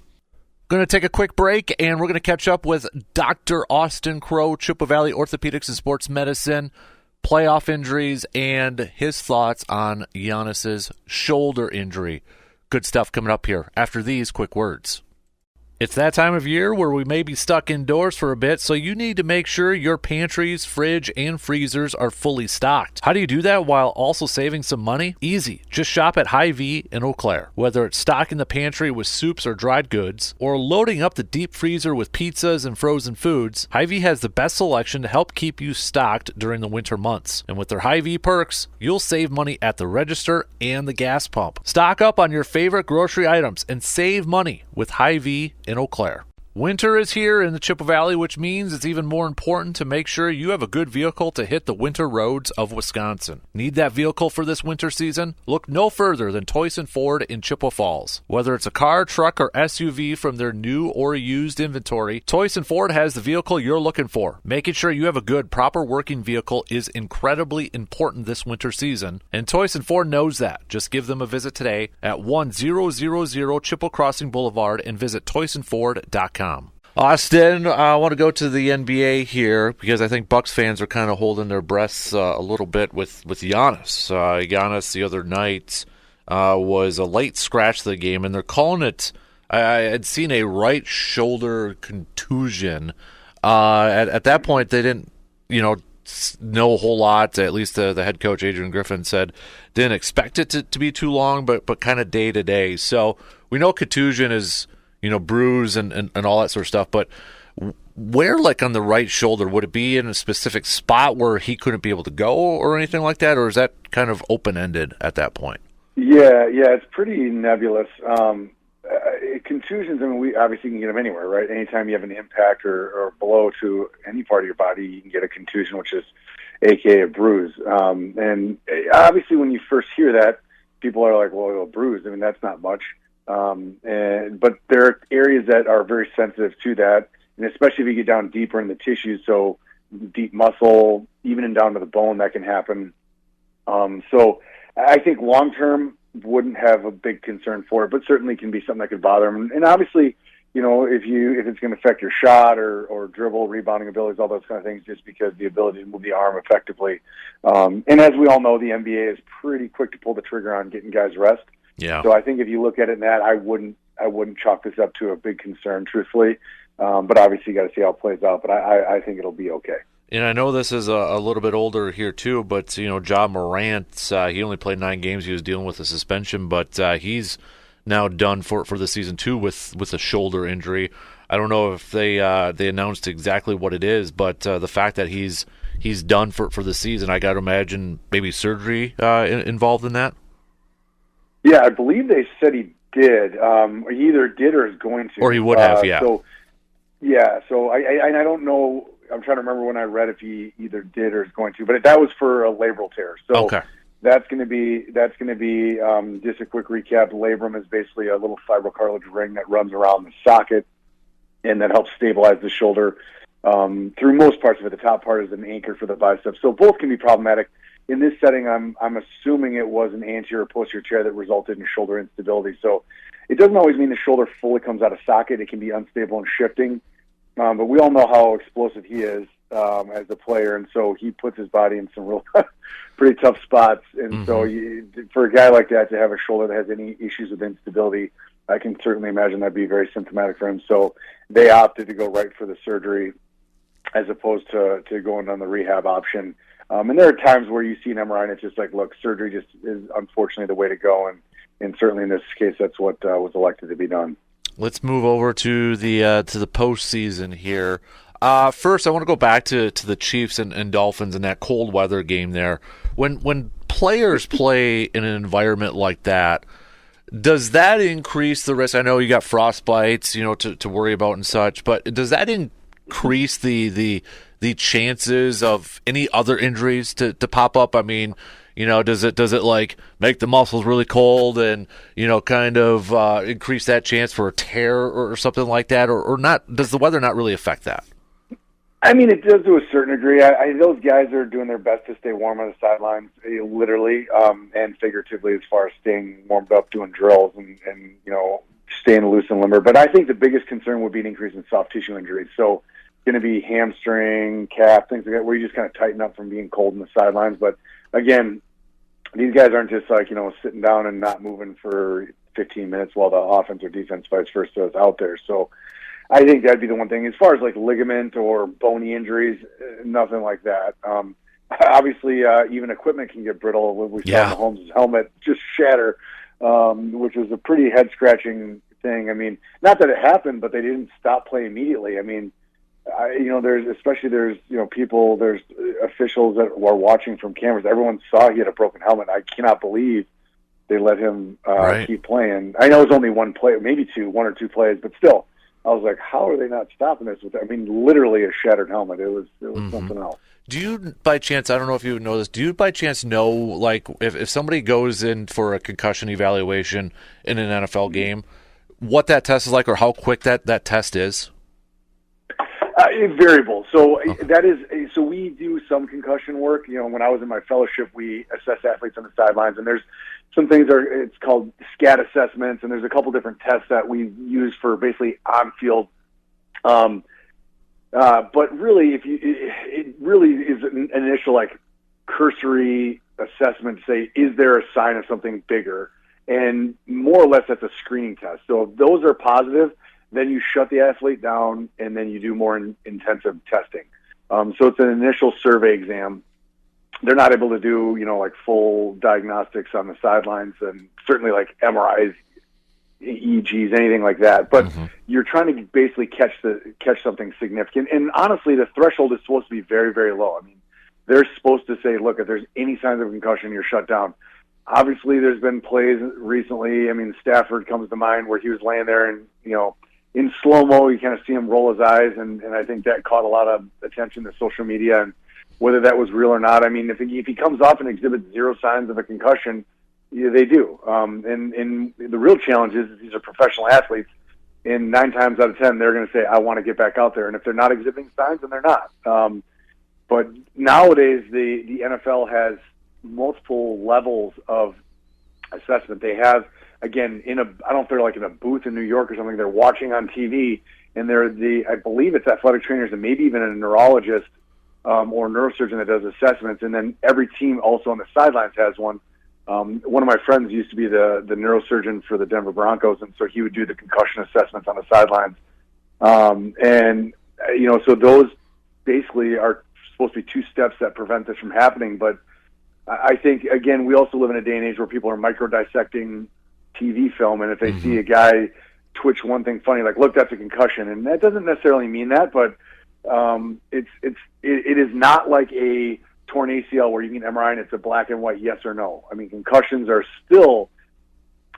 Going to take a quick break, and we're going to catch up with Dr. Austin Crowe, Chippewa Valley Orthopedics and Sports Medicine, playoff injuries, and his thoughts on Giannis's shoulder injury. Good stuff coming up here after these quick words. It's that time of year where we may be stuck indoors for a bit, so you need to make sure your pantries, fridge, and freezers are fully stocked. How do you do that while also saving some money? Easy. Just shop at Hy-Vee in Eau Claire. Whether it's stocking the pantry with soups or dried goods, or loading up the deep freezer with pizzas and frozen foods, Hy-Vee has the best selection to help keep you stocked during the winter months. And with their Hy-Vee perks, you'll save money at the register and the gas pump. Stock up on your favorite grocery items and save money with Hy-Vee in Eau Claire. Winter is here in the Chippewa Valley, which means it's even more important to make sure you have a good vehicle to hit the winter roads of Wisconsin. Need that vehicle for this winter season? Look no further than Toyson Ford in Chippewa Falls. Whether it's a car, truck, or SUV from their new or used inventory, Toyson Ford has the vehicle you're looking for. Making sure you have a good, proper working vehicle is incredibly important this winter season, and Toyson Ford knows that. Just give them a visit today at 1000 Chippewa Crossing Boulevard and visit ToysonFord.com. Austin, I want to go to the NBA here because I think Bucks fans are kind of holding their breaths a little bit with Giannis. Giannis the other night was a late scratch of the game, and they're calling it, I had seen a right shoulder contusion. At that point, they didn't, know a whole lot. At least the head coach, Adrian Griffin, said didn't expect it to be too long, but kind of day to day. So we know contusion is, bruise and all that sort of stuff. But where, like on the right shoulder, would it be in a specific spot where he couldn't be able to go or anything like that? Or is that kind of open-ended at that point? Yeah, it's pretty nebulous. Contusions, we obviously can get them anywhere, right? Anytime you have an impact or blow to any part of your body, you can get a contusion, which is AKA a bruise. And obviously when you first hear that, people are like, well, a bruise, that's not much. But there are areas that are very sensitive to that, and especially if you get down deeper in the tissues, so deep muscle, even down to the bone, that can happen. So I think long-term wouldn't have a big concern for it, but certainly can be something that could bother him. And obviously, if it's going to affect your shot or dribble, rebounding abilities, all those kind of things, just because the ability to move the arm effectively. And as we all know, the NBA is pretty quick to pull the trigger on getting guys rest. Yeah. So I think if you look at it in that, I wouldn't chalk this up to a big concern, truthfully. But obviously, you got to see how it plays out. But I think it'll be okay. And I know this is a little bit older here too, but Ja Morant, he only played 9 games. He was dealing with a suspension, but he's now done for the season too with a shoulder injury. I don't know if they announced exactly what it is, but the fact that he's done for the season, I got to imagine maybe surgery involved in that. Yeah, I believe they said he did. He either did or is going to. Or he would have, yeah. So I don't know. I'm trying to remember when I read if he either did or is going to, but that was for a labral tear. So, okay. That's going to be just a quick recap. Labrum is basically a little fibrocartilage ring that runs around the socket and that helps stabilize the shoulder through most parts of it. The top part is an anchor for the biceps. So both can be problematic. In this setting, I'm assuming it was an anterior or posterior tear that resulted in shoulder instability. So it doesn't always mean the shoulder fully comes out of socket. It can be unstable and shifting. But we all know how explosive he is as a player, and so he puts his body in some real pretty tough spots. And so for a guy like that to have a shoulder that has any issues with instability, I can certainly imagine that'd be very symptomatic for him. So they opted to go right for the surgery as opposed to going on the rehab option. And there are times where you see an MRI and it's just like, look, surgery just is unfortunately the way to go. And certainly in this case, that's what was elected to be done. Let's move over to the postseason here. First, I want to go back to the Chiefs and Dolphins in that cold weather game there. When players play in an environment like that, does that increase the risk? I know you got frostbites, to worry about and such, but does that increase the chances of any other injuries to pop up? I mean, does it like make the muscles really cold and kind of increase that chance for a tear or something like that, or not? Does the weather not really affect that? I mean, it does to a certain degree. Those guys are doing their best to stay warm on the sidelines, literally and figuratively, as far as staying warmed up, doing drills and staying loose and limber. But I think the biggest concern would be an increase in soft tissue injuries. So going to be hamstring, calf, things like that, where you just kind of tighten up from being cold in the sidelines. But again, these guys aren't just like, sitting down and not moving for 15 minutes while the offense or defense, vice versa, is out there. So I think that'd be the one thing. As far as like ligament or bony injuries, nothing like that. Obviously, even equipment can get brittle. We saw Mahomes' helmet just shatter, which was a pretty head-scratching thing. I mean, not that it happened, but they didn't stop play immediately. I mean, there's people, there's officials that were watching from cameras. Everyone saw he had a broken helmet. I cannot believe they let him keep playing. I know it was only one play, maybe one or two plays, but still, I was like, how are they not stopping this? Literally a shattered helmet. It was something else. Do you, by chance, I don't know if you know this, do you by chance know, like, if somebody goes in for a concussion evaluation in an NFL game, what that test is like or how quick that test is? It's variable. So that is. So we do some concussion work. When I was in my fellowship, we assess athletes on the sidelines, and there's some things it's called SCAT assessments, and there's a couple different tests that we use for basically on-field. But really, it really is an initial like cursory assessment to say, is there a sign of something bigger? And more or less, that's a screening test. So if those are positive, then you shut the athlete down, and then you do more intensive testing. So it's an initial survey exam. They're not able to do, like full diagnostics on the sidelines, and certainly like MRIs, EEGs, anything like that. But you're trying to basically catch something significant. And honestly, the threshold is supposed to be very, very low. I mean, they're supposed to say, look, if there's any signs of concussion, you're shut down. Obviously, there's been plays recently. I mean, Stafford comes to mind where he was laying there and, in slow-mo, you kind of see him roll his eyes, and I think that caught a lot of attention to social media, and whether that was real or not. I mean, if he comes off and exhibits zero signs of a concussion, they do. And the real challenge is these are professional athletes, and 9 times out of 10, they're going to say, I want to get back out there. And if they're not exhibiting signs, then they're not. But nowadays, the NFL has multiple levels of assessment. They have, again, I don't know if they're like in a booth in New York or something, they're watching on TV, and I believe it's athletic trainers and maybe even a neurologist or neurosurgeon that does assessments, and then every team also on the sidelines has one. One of my friends used to be the neurosurgeon for the Denver Broncos, and so he would do the concussion assessments on the sidelines. So those basically are supposed to be 2 steps that prevent this from happening. But I think, again, we also live in a day and age where people are micro-dissecting TV film, and if they see a guy twitch one thing funny, like, look, that's a concussion. And that doesn't necessarily mean that, but it is not like a torn ACL where you can MRI and it's a black and white yes or no. I mean, concussions are still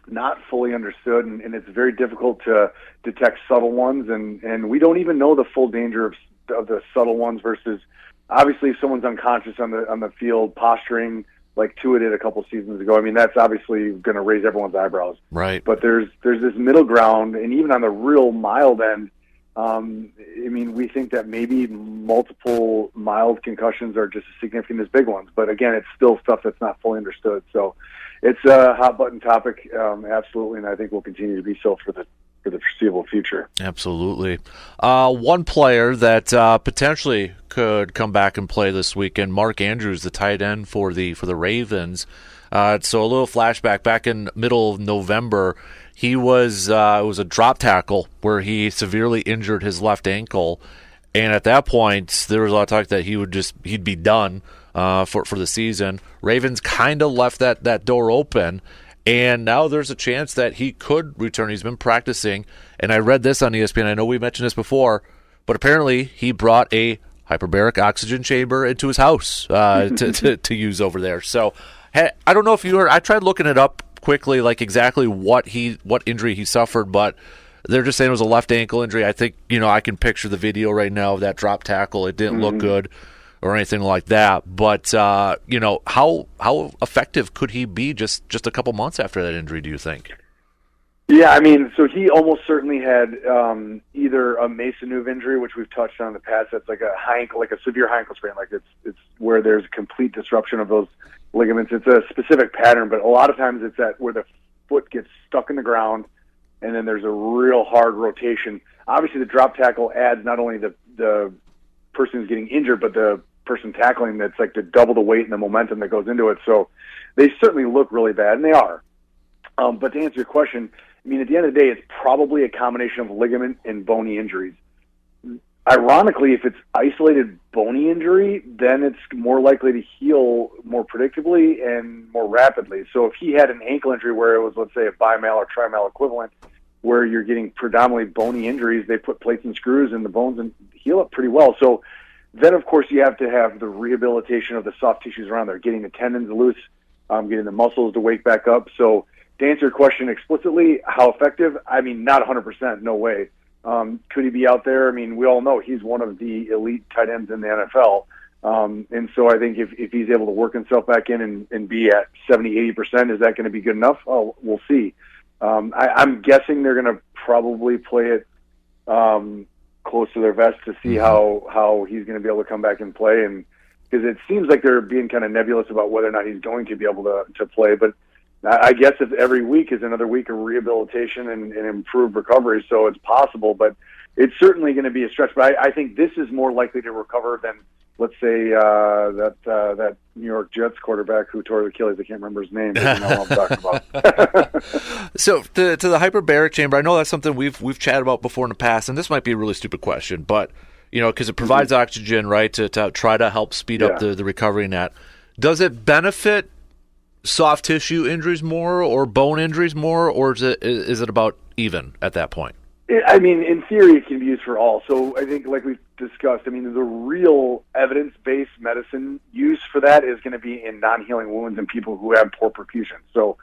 not fully understood, and it's very difficult to detect subtle ones, and we don't even know the full danger of the subtle ones versus, obviously, if someone's unconscious on the field, posturing, like Tua did a couple seasons ago. I mean, that's obviously going to raise everyone's eyebrows. Right. But there's this middle ground, and even on the real mild end, I mean, we think that maybe multiple mild concussions are just as significant as big ones. But again, it's still stuff that's not fully understood. So it's a hot button topic, absolutely, and I think will continue to be so for the foreseeable future. Absolutely. One player that potentially could come back and play this weekend, Mark Andrews, the tight end for the Ravens. So a little flashback. Back in middle of November, he was it was a drop tackle where he severely injured his left ankle, and at that point there was a lot of talk that he'd be done for the season. Ravens kind of left that door open. And now there's a chance that he could return. He's been practicing. And I read this on ESPN. I know we mentioned this before, but apparently he brought a hyperbaric oxygen chamber into his house to use over there. So I don't know if you heard. I tried looking it up quickly, like exactly what injury he suffered, but they're just saying it was a left ankle injury. I think, I can picture the video right now of that drop tackle. It didn't look good or anything like that. But, how effective could he be just a couple months after that injury, do you think? Yeah, I mean, so he almost certainly had either a Mason-Move injury, which we've touched on in the past. That's like a severe high ankle sprain. Like it's where there's complete disruption of those ligaments. It's a specific pattern, but a lot of times it's that where the foot gets stuck in the ground, and then there's a real hard rotation. Obviously, the drop tackle adds not only the person who's getting injured, but the person tackling. That's like to double the weight and the momentum that goes into it. So they certainly look really bad, and they are. But to answer your question, I mean, at the end of the day, it's probably a combination of ligament and bony injuries. Ironically, if it's isolated bony injury, then it's more likely to heal more predictably and more rapidly. So if he had an ankle injury where it was, let's say, a bimal or trimal equivalent, where you're getting predominantly bony injuries, they put plates and screws in the bones and heal up pretty well. So then, of course, you have to have the rehabilitation of the soft tissues around there, getting the tendons loose, getting the muscles to wake back up. So to answer your question explicitly, how effective? I mean, not 100%, no way. Could he be out there? I mean, we all know he's one of the elite tight ends in the NFL. And so I think if he's able to work himself back in and be at 70, 80%, is that going to be good enough? Oh, we'll see. I'm guessing they're going to probably play it close to their vest to see how he's going to be able to come back and play. And because it seems like they're being kind of nebulous about whether or not he's going to be able to play. But I guess if every week is another week of rehabilitation and improved recovery, so it's possible. But it's certainly going to be a stretch. But I think this is more likely to recover than, let's say, that New York Jets quarterback who tore his Achilles. I can't remember his name, but you know what I'm talking about. So to the hyperbaric chamber, I know that's something we've chatted about before in the past, and this might be a really stupid question, but because it provides oxygen, right, to try to help speed up the recovery in that. Does it benefit soft tissue injuries more or bone injuries more, or is it about even at that point? I mean, in theory, it can be used for all. So I think, like we've discussed, I mean, the real evidence-based medicine use for that is going to be in non-healing wounds and people who have poor perfusion. So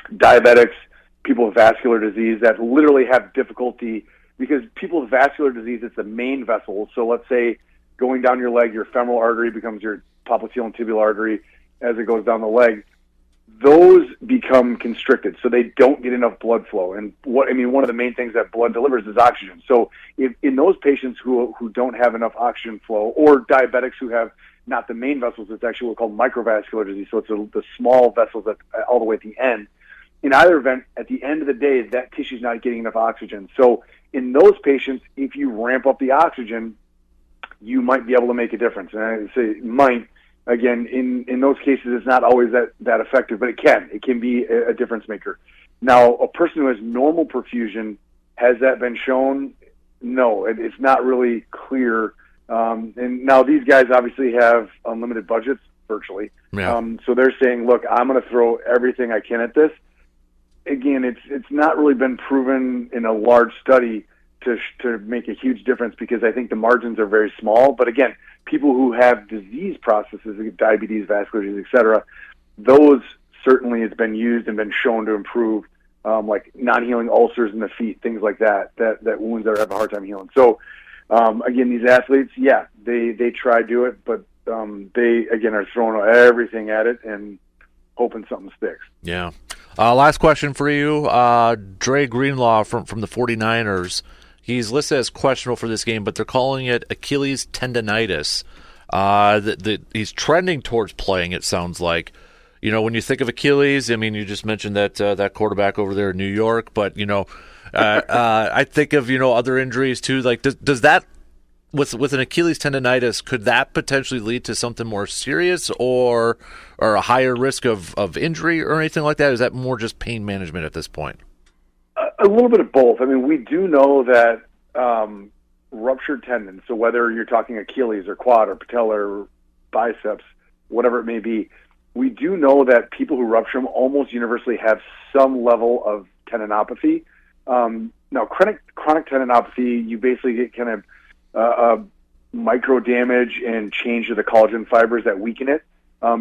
diabetics, people with vascular disease that literally have difficulty, because people with vascular disease, it's the main vessel. So let's say going down your leg, your femoral artery becomes your popliteal and tibial artery as it goes down the leg. Those become constricted, so they don't get enough blood flow. And one of the main things that blood delivers is oxygen. So if in those patients who don't have enough oxygen flow, or diabetics who have not the main vessels, it's actually what's called microvascular disease. So it's the small vessels that all the way at the end. In either event, at the end of the day, that tissue is not getting enough oxygen. So in those patients, if you ramp up the oxygen, you might be able to make a difference. And I say might. Again, in those cases, it's not always that effective, but it can be a difference maker. Now, a person who has normal perfusion, has that been shown? No, it's not really clear. And now these guys obviously have unlimited budgets, virtually. Yeah. So they're saying, look, I'm going to throw everything I can at this. Again, it's not really been proven in a large study to make a huge difference, because I think the margins are very small. But again, people who have disease processes, like diabetes, vascular disease, et cetera, those certainly has been used and been shown to improve, like non-healing ulcers in the feet, things like that wounds that have a hard time healing. So, again, these athletes, they try to do it, but they again are throwing everything at it and hoping something sticks. Yeah. Last question for you. Dre Greenlaw from the 49ers. He's listed as questionable for this game, but they're calling it Achilles tendonitis. He's trending towards playing, it sounds like. You know, when you think of Achilles, I mean, you just mentioned that quarterback over there in New York, but, you know, I think of, you know, other injuries too. Like, does that, with an Achilles tendonitis, could that potentially lead to something more serious or a higher risk of injury or anything like that? Is that more just pain management at this point? A little bit of both. I mean, we do know that ruptured tendons, so whether you're talking Achilles or quad or patella or biceps, whatever it may be, we do know that people who rupture them almost universally have some level of tendinopathy. Now, chronic tendinopathy, you basically get kind of micro damage and change to the collagen fibers that weaken it.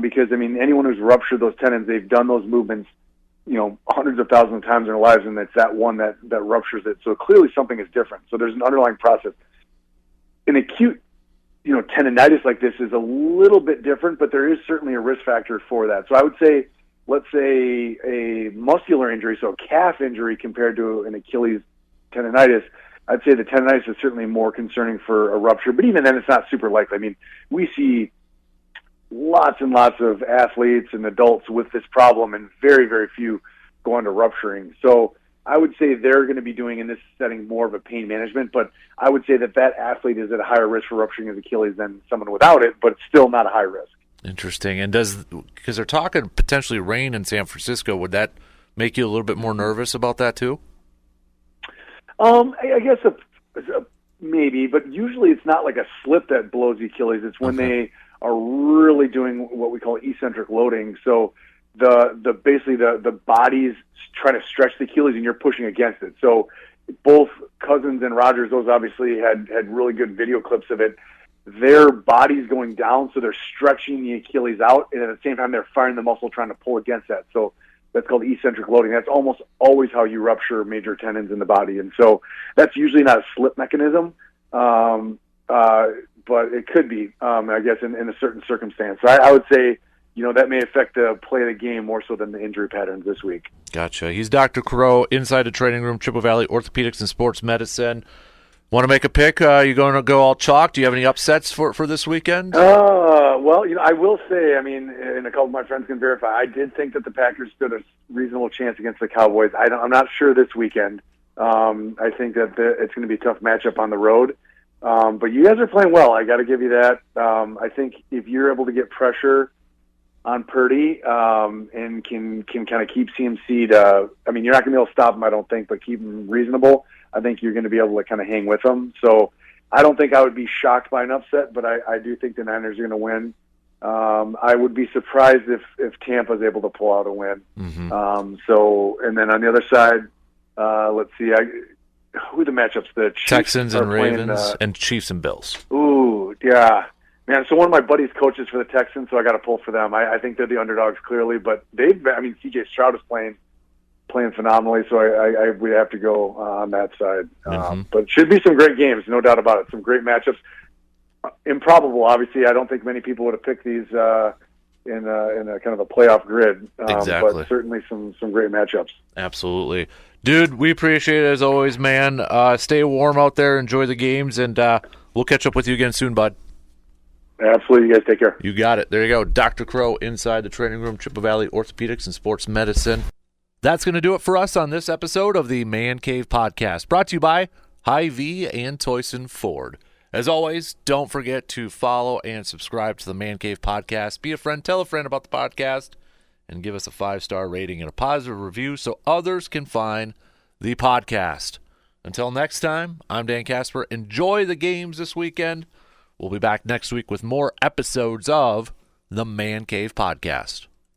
Because, I mean, anyone who's ruptured those tendons, they've done those movements, you know, hundreds of thousands of times in their lives, and it's that one that ruptures it. So clearly something is different. So there's an underlying process. An acute, you know, tendonitis like this is a little bit different, but there is certainly a risk factor for that. So I would say, let's say a muscular injury, so a calf injury compared to an Achilles tendonitis, I'd say the tendonitis is certainly more concerning for a rupture, but even then it's not super likely. I mean, we see lots and lots of athletes and adults with this problem, and very, very few go on to rupturing. So I would say they're going to be doing in this setting more of a pain management, but I would say that athlete is at a higher risk for rupturing his Achilles than someone without it, but it's still not a high risk. Interesting. And because they're talking potentially rain in San Francisco, would that make you a little bit more nervous about that too? I guess maybe, but usually it's not like a slip that blows the Achilles. It's when they are really doing what we call eccentric loading. So basically the body's trying to stretch the Achilles and you're pushing against it. So both Cousins and Rodgers, those obviously had really good video clips of it. Their body's going down, so they're stretching the Achilles out, and at the same time they're firing the muscle trying to pull against that. So that's called eccentric loading. That's almost always how you rupture major tendons in the body. And so that's usually not a slip mechanism, but it could be, I guess, in a certain circumstance. So I would say, you know, that may affect the play of the game more so than the injury patterns this week. Gotcha. He's Dr. Crow, inside the training room, Chippewa Valley Orthopedics and Sports Medicine. Want to make a pick? You going to go all chalk? Do you have any upsets for this weekend? Well, you know, I will say, I mean, and a couple of my friends can verify, I did think that the Packers stood a reasonable chance against the Cowboys. I'm not sure this weekend. I think that it's going to be a tough matchup on the road. But you guys are playing well. I got to give you that. I think if you're able to get pressure on Purdy and can kind of keep CMC to, I mean, you're not going to be able to stop him, I don't think, but keep him reasonable. I think you're going to be able to kind of hang with them. So I don't think I would be shocked by an upset, but I do think the Niners are going to win. I would be surprised if Tampa's able to pull out a win. Mm-hmm. So, and then on the other side, let's see, who are the matchups? The Chiefs Texans and playing, Ravens and Chiefs and Bills. Ooh, yeah. Man, so one of my buddies coaches for the Texans, so I got to pull for them. I think they're the underdogs clearly, but C.J. Stroud is playing phenomenally, so I would have to go on that side. But it should be some great games, no doubt about it. Some great matchups. Improbable, obviously. I don't think many people would have picked these in a kind of a playoff grid. Exactly. But certainly some great matchups. Absolutely. Dude, we appreciate it as always, man. Stay warm out there, enjoy the games, and we'll catch up with you again soon, bud. Absolutely. You guys take care. You got it. There you go. Dr. Crow inside the training room, Chippewa Valley Orthopedics and Sports Medicine. That's going to do it for us on this episode of the Man Cave Podcast, brought to you by Hy-Vee and Toyson Ford. As always, don't forget to follow and subscribe to the Man Cave Podcast. Be a friend, tell a friend about the podcast, and give us a 5-star rating and a positive review so others can find the podcast. Until next time, I'm Dan Casper. Enjoy the games this weekend. We'll be back next week with more episodes of the Man Cave Podcast.